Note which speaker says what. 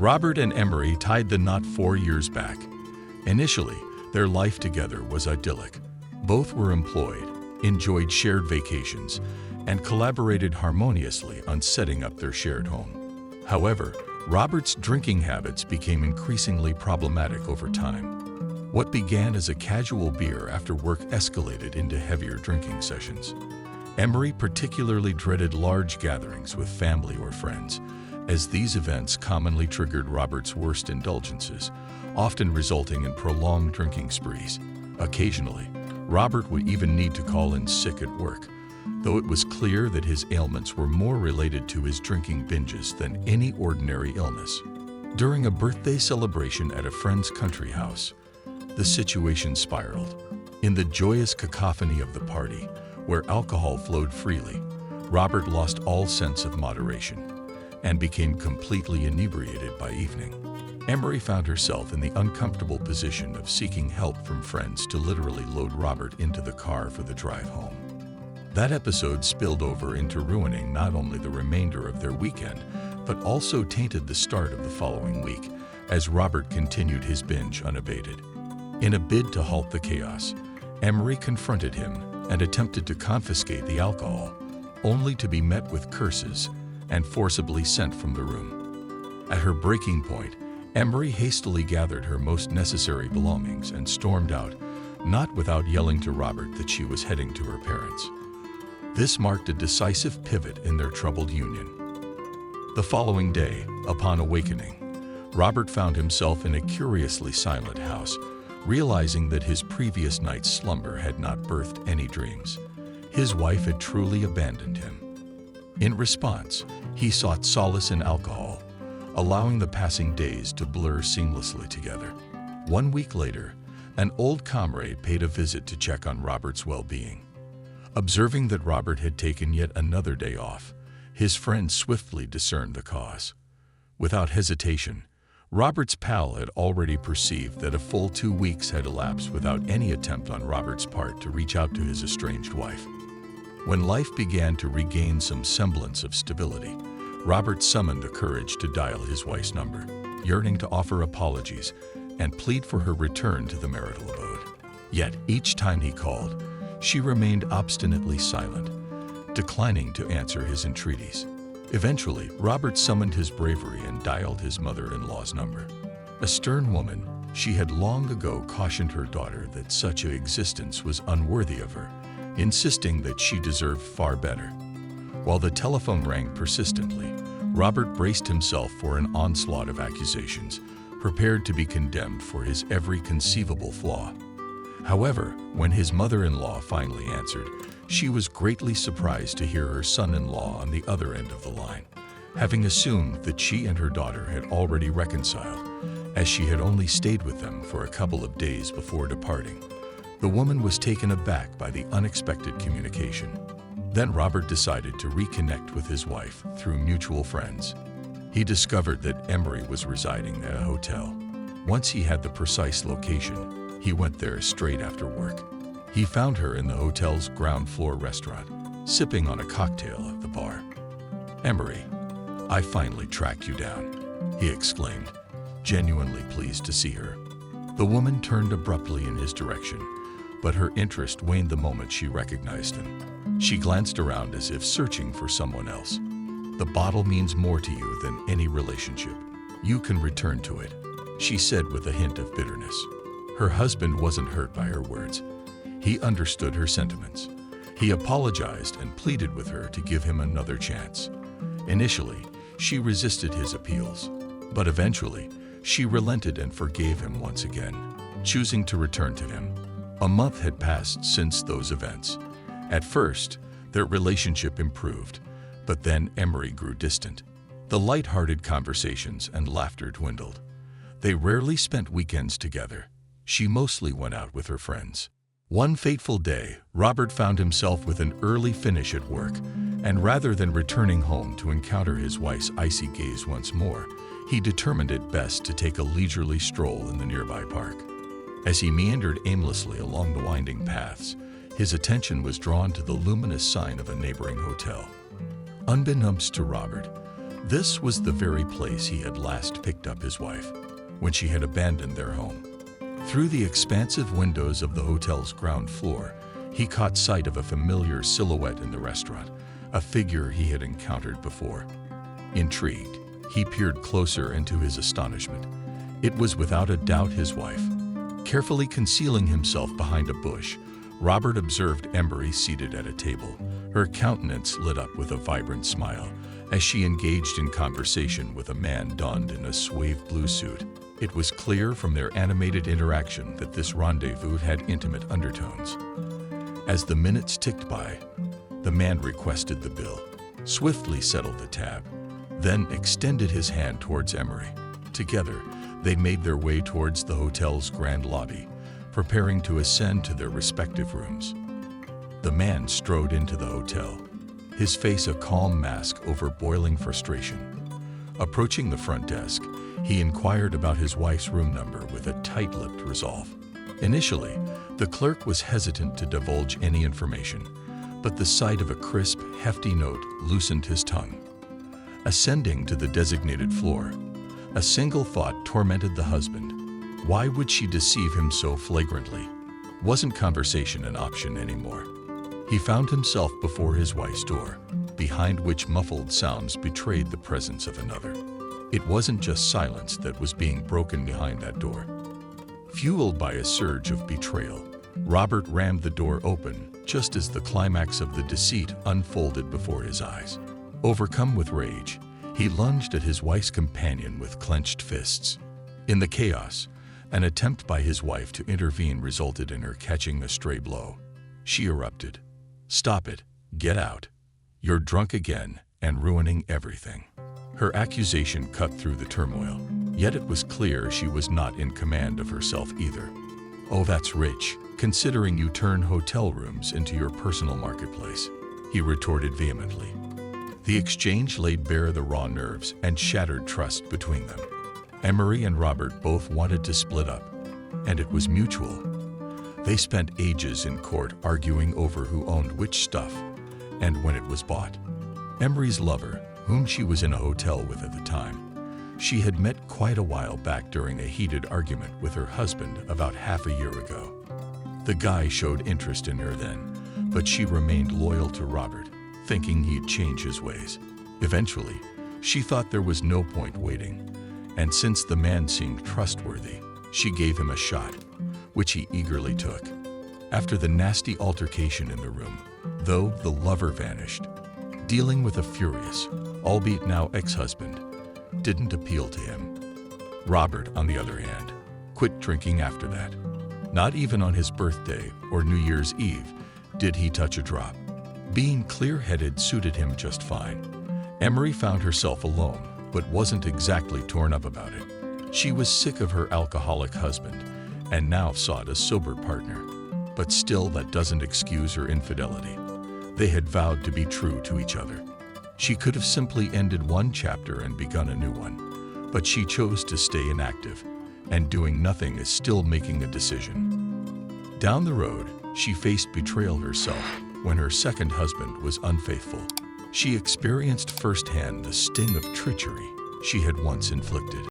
Speaker 1: Robert and Emery tied the knot 4 years back. Initially, their life together was idyllic. Both were employed, enjoyed shared vacations, and collaborated harmoniously on setting up their shared home. However, Robert's drinking habits became increasingly problematic over time. What began as a casual beer after work escalated into heavier drinking sessions. Emery particularly dreaded large gatherings with family or friends, as these events commonly triggered Robert's worst indulgences, often resulting in prolonged drinking sprees. Occasionally, Robert would even need to call in sick at work, though it was clear that his ailments were more related to his drinking binges than any ordinary illness. During a birthday celebration at a friend's country house, the situation spiraled. In the joyous cacophony of the party, where alcohol flowed freely, Robert lost all sense of moderation and became completely inebriated by evening. Emery found herself in the uncomfortable position of seeking help from friends to literally load Robert into the car for the drive home. That episode spilled over into ruining not only the remainder of their weekend, but also tainted the start of the following week, as Robert continued his binge unabated. In a bid to halt the chaos, Emery confronted him and attempted to confiscate the alcohol, only to be met with curses and forcibly sent from the room. At her breaking point, Emery hastily gathered her most necessary belongings and stormed out, not without yelling to Robert that she was heading to her parents. This marked a decisive pivot in their troubled union. The following day, upon awakening, Robert found himself in a curiously silent house, realizing that his previous night's slumber had not birthed any dreams. His wife had truly abandoned him. In response, he sought solace in alcohol, allowing the passing days to blur seamlessly together. 1 week later, an old comrade paid a visit to check on Robert's well-being. Observing that Robert had taken yet another day off, his friend swiftly discerned the cause. Without hesitation, Robert's pal had already perceived that a full 2 weeks had elapsed without any attempt on Robert's part to reach out to his estranged wife. When life began to regain some semblance of stability, Robert summoned the courage to dial his wife's number, yearning to offer apologies and plead for her return to the marital abode. Yet each time he called, she remained obstinately silent, declining to answer his entreaties. Eventually, Robert summoned his bravery and dialed his mother-in-law's number. A stern woman, she had long ago cautioned her daughter that such an existence was unworthy of her, insisting that she deserved far better. While the telephone rang persistently, Robert braced himself for an onslaught of accusations, prepared to be condemned for his every conceivable flaw. However, when his mother-in-law finally answered, she was greatly surprised to hear her son-in-law on the other end of the line, having assumed that she and her daughter had already reconciled, as she had only stayed with them for a couple of days before departing. The woman was taken aback by the unexpected communication. Then Robert decided to reconnect with his wife through mutual friends. He discovered that Emery was residing at a hotel. Once he had the precise location, he went there straight after work. He found her in the hotel's ground floor restaurant, sipping on a cocktail at the bar. "Emery, I finally tracked you down," he exclaimed, genuinely pleased to see her. The woman turned abruptly in his direction, but her interest waned the moment she recognized him. She glanced around as if searching for someone else. "The bottle means more to you than any relationship. You can return to it," she said with a hint of bitterness. Her husband wasn't hurt by her words. He understood her sentiments. He apologized and pleaded with her to give him another chance. Initially, she resisted his appeals, but eventually, she relented and forgave him once again, choosing to return to him. A month had passed since those events. At first, their relationship improved, but then Emery grew distant. The light-hearted conversations and laughter dwindled. They rarely spent weekends together. She mostly went out with her friends. One fateful day, Robert found himself with an early finish at work, and rather than returning home to encounter his wife's icy gaze once more, he determined it best to take a leisurely stroll in the nearby park. As he meandered aimlessly along the winding paths, his attention was drawn to the luminous sign of a neighboring hotel. Unbeknownst to Robert, This was the very place he had last picked up his wife, when she had abandoned their home. Through the expansive windows of the hotel's ground floor, he caught sight of a familiar silhouette in the restaurant, a figure he had encountered before. Intrigued, he peered closer into his astonishment. It was without a doubt his wife. Carefully concealing himself behind a bush, Robert observed Emery seated at a table. Her countenance lit up with a vibrant smile as she engaged in conversation with a man donned in a suave blue suit. It was clear from their animated interaction that this rendezvous had intimate undertones. As the minutes ticked by, the man requested the bill, swiftly settled the tab, then extended his hand towards Emery. Together, they made their way towards the hotel's grand lobby, preparing to ascend to their respective rooms. The man strode into the hotel, his face a calm mask over boiling frustration. Approaching the front desk, he inquired about his wife's room number with a tight-lipped resolve. Initially, the clerk was hesitant to divulge any information, but the sight of a crisp, hefty note loosened his tongue. Ascending to the designated floor, a single thought tormented the husband. Why would she deceive him so flagrantly? Wasn't conversation an option anymore? He found himself before his wife's door, behind which muffled sounds betrayed the presence of another. It wasn't just silence that was being broken behind that door. Fueled by a surge of betrayal, Robert rammed the door open just as the climax of the deceit unfolded before his eyes. Overcome with rage, he lunged at his wife's companion with clenched fists. In the chaos, an attempt by his wife to intervene resulted in her catching a stray blow. She erupted. "Stop it. Get out. You're drunk again and ruining everything." Her accusation cut through the turmoil, yet it was clear she was not in command of herself either. "Oh, that's rich, considering you turn hotel rooms into your personal marketplace," he retorted vehemently. The exchange laid bare the raw nerves and shattered trust between them. Emery and Robert both wanted to split up, and it was mutual. They spent ages in court arguing over who owned which stuff and when it was bought. Emery's lover, whom she was in a hotel with at the time, she had met quite a while back during a heated argument with her husband about half a year ago. The guy showed interest in her then, but she remained loyal to Robert, thinking he'd change his ways. Eventually, she thought there was no point waiting, and since the man seemed trustworthy, she gave him a shot, which he eagerly took. After the nasty altercation in the room, though, the lover vanished. Dealing with a furious, albeit now ex-husband, didn't appeal to him. Robert, on the other hand, quit drinking after that. Not even on his birthday or New Year's Eve did he touch a drop. Being clear-headed suited him just fine. Emery found herself alone, but wasn't exactly torn up about it. She was sick of her alcoholic husband and now sought a sober partner. But still, that doesn't excuse her infidelity. They had vowed to be true to each other. She could have simply ended one chapter and begun a new one, but she chose to stay inactive, and doing nothing is still making a decision. Down the road, she faced betrayal herself when her second husband was unfaithful. She experienced firsthand the sting of treachery she had once inflicted.